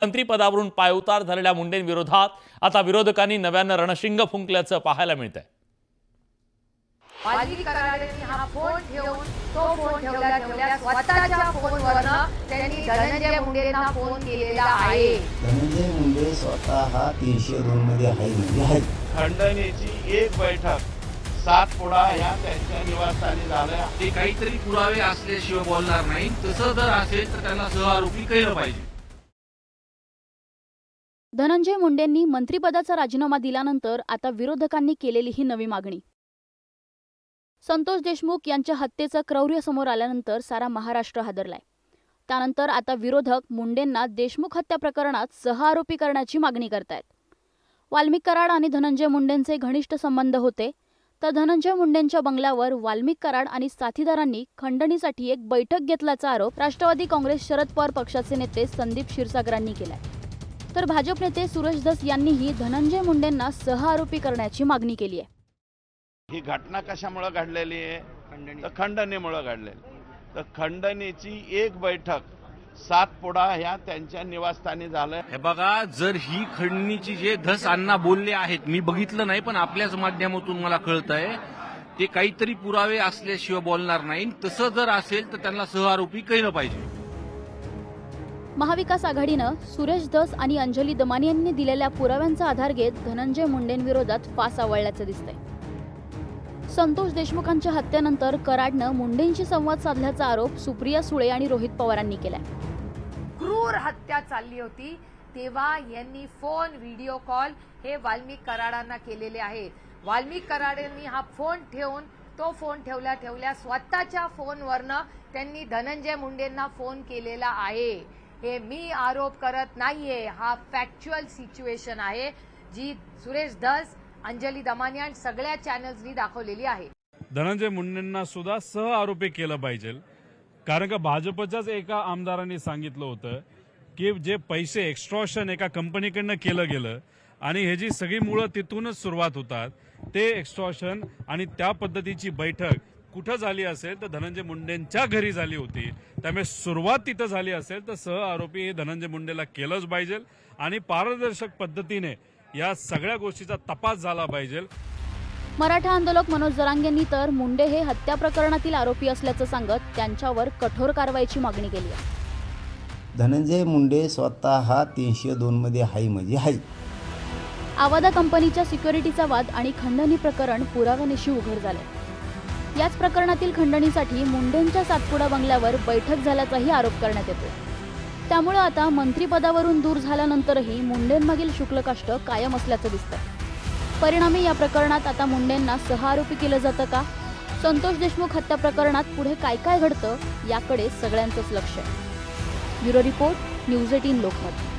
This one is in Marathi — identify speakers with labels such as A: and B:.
A: मंत्रिपदावरून पायउतार झालेल्या मुंडेंविरोधात आता विरोधकांनी नव्यानं रणशिंग फुंकल्याचं पाहायला मिळतंय।
B: वाल्मिकी कराडांनी हा फोन ठेवून तो फोन ठेवल्या स्वतःच्या फोनवरनं त्यांनी धनंजय मुंडेंना फोन केलेला आहे।
C: धनंजय मुंडे स्वतः 302 मध्ये आहे।
D: खंडणीची एक बैठक सातपुडा या त्यांच्या निवासस्थानी झाल्या।
E: ते काहीतरी पुरावे असल्याशिवाय बोलणार नाही। तसं जर असेल तर त्यांना सहआरोपी केलं पाहिजे।
F: धनंजय मुंडेंनी मंत्रिपदाचा राजीनामा दिल्यानंतर आता विरोधकांनी केलेली ही नवी मागणी। संतोष देशमुख यांच्या हत्येचं क्रौर्य समोर आल्यानंतर सारा महाराष्ट्र हादरलाय। त्यानंतर आता विरोधक मुंडेंना देशमुख हत्या प्रकरणात सहआरोपी करण्याची मागणी करतायत। वाल्मिक कराड आणि धनंजय मुंडेंचे घनिष्ठ संबंध होते, तर धनंजय मुंडेंच्या बंगल्यावर वाल्मिक कराड आणि साथीदारांनी खंडणीसाठी एक बैठक घेतल्याचा आरोप राष्ट्रवादी काँग्रेस शरद पवार पक्षाचे नेते संदीप क्षीरसागरांनी केलाय। तर भाजप नेते सुरेश धस यांनीही धनंजय मुंडेंना सहआरोपी करण्याची मागणी केली आहे।
D: ही घटना कशामुळे घडलेली आहे? तर खंडणीमुळे घडलेली। तर खंडणीची एक बैठक सातपुडा या त्यांच्या निवासस्थानी झालं।
E: हे बघा, जर ही खंडणीची जे धस अण्णा बोलले आहेत, मी बघितलं नाही पण आपल्याच माध्यमातून मला कळतंय, ते काहीतरी पुरावे असल्याशिवाय बोलणार नाही। तसं जर असेल तर त्यांना सहआरोपी केलं पाहिजे।
F: महाविकास आघाडीनं सुरेश धस आणि अंजली दमानी यांनी दिलेल्या पुराव्यांचा आधार घेत धनंजय मुंडेंविरोधात फास आवळल्याचं दिसतंय। संतोष देशमुखांच्या हत्येनंतर कराडनं मुंडेंशी संवाद साधल्याचा आरोप सुप्रिया सुळे आणि रोहित पवारांनी केलाय।
B: क्रूर हत्या चालली होती तेव्हा यांनी फोन व्हिडिओ कॉल हे वाल्मिक कराडांना केलेले आहे। वाल्मिक कराडांनी हा फोन ठेवून तो फोन ठेवल्या स्वतःच्या फोनवरनं त्यांनी धनंजय मुंडेंना फोन केलेला आहे। हे मी आरोप करत नाहीये, हा फॅक्च्युअल सिच्युएशन आहे जी सुरेश धस, अंजली दमानी आणि सगळ्या चॅनल्सनी दाखवलेली आहे।
G: धनंजय मुंडेंना सुद्धा सहआरोपी केलं पाहिजे, कारण का भाजपच्याच एका आमदारांनी सांगितलं होतं की जे पैसे एक्स्ट्रॉशन एका कंपनीकडनं केलं गेलं आणि हे जी सगळी मुळं तिथूनच सुरुवात होतात, ते एक्स्ट्रॉशन आणि त्या पद्धतीची बैठक कुठं झाली असेल तर धनंजय मुंडेंच्या घरी झाली होती। त्यामुळे सुरुवात तिथं झाली असेल तर सहआरोपी हे धनंजय मुंडेला केलंच पाहिजे आणि पारदर्शक पद्धतीने या सगळ्या गोष्टीचा तपास झाला पाहिजे।
F: मराठा आंदोलक मनोज जरांगेंनी तर मुंडे हे हत्या प्रकरणातील आरोपी असल्याचं सांगत त्यांच्यावर कठोर कारवाईची मागणी केली आहे।
C: धनंजय मुंडे स्वतः 302 मध्ये आहे।
F: आवादा कंपनीच्या सिक्युरिटीचा वाद आणि खंडणी प्रकरण पुराव्यानिशी उघड झाले। याच प्रकरणातील खंडणीसाठी मुंडेंच्या सातपुडा बंगल्यावर बैठक झाल्याचाही आरोप करण्यात येतो। त्यामुळे आता मंत्रिपदावरून दूर झाल्यानंतरही मुंडेंमागील शुक्लकाष्ट कायम असल्याचं दिसतं। परिणामी या प्रकरणात आता मुंडेंना सहआरोपी केलं जातं का? संतोष देशमुख हत्या प्रकरणात पुढे काय काय घडतं याकडे सगळ्यांचंच लक्ष आहे। Bureau report, news 18 Lokmat.